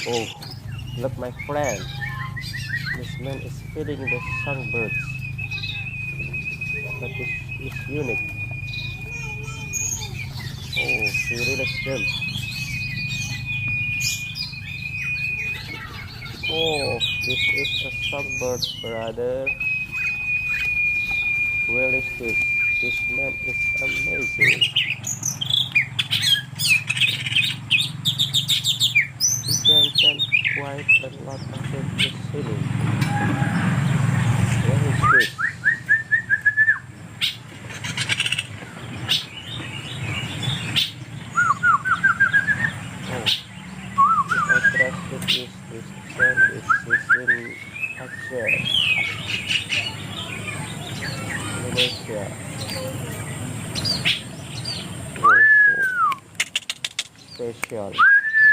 Oh, look, my friend. This man is feeding the songbirds. But this is unique. Oh, he released them. Oh, this is a songbird, brother. Where is this? This man is amazing. He can tell quite a lot about his singing. Where is this? Oh, if I trust it is this sound is in Aceh, Indonesia. Oh, oh, special.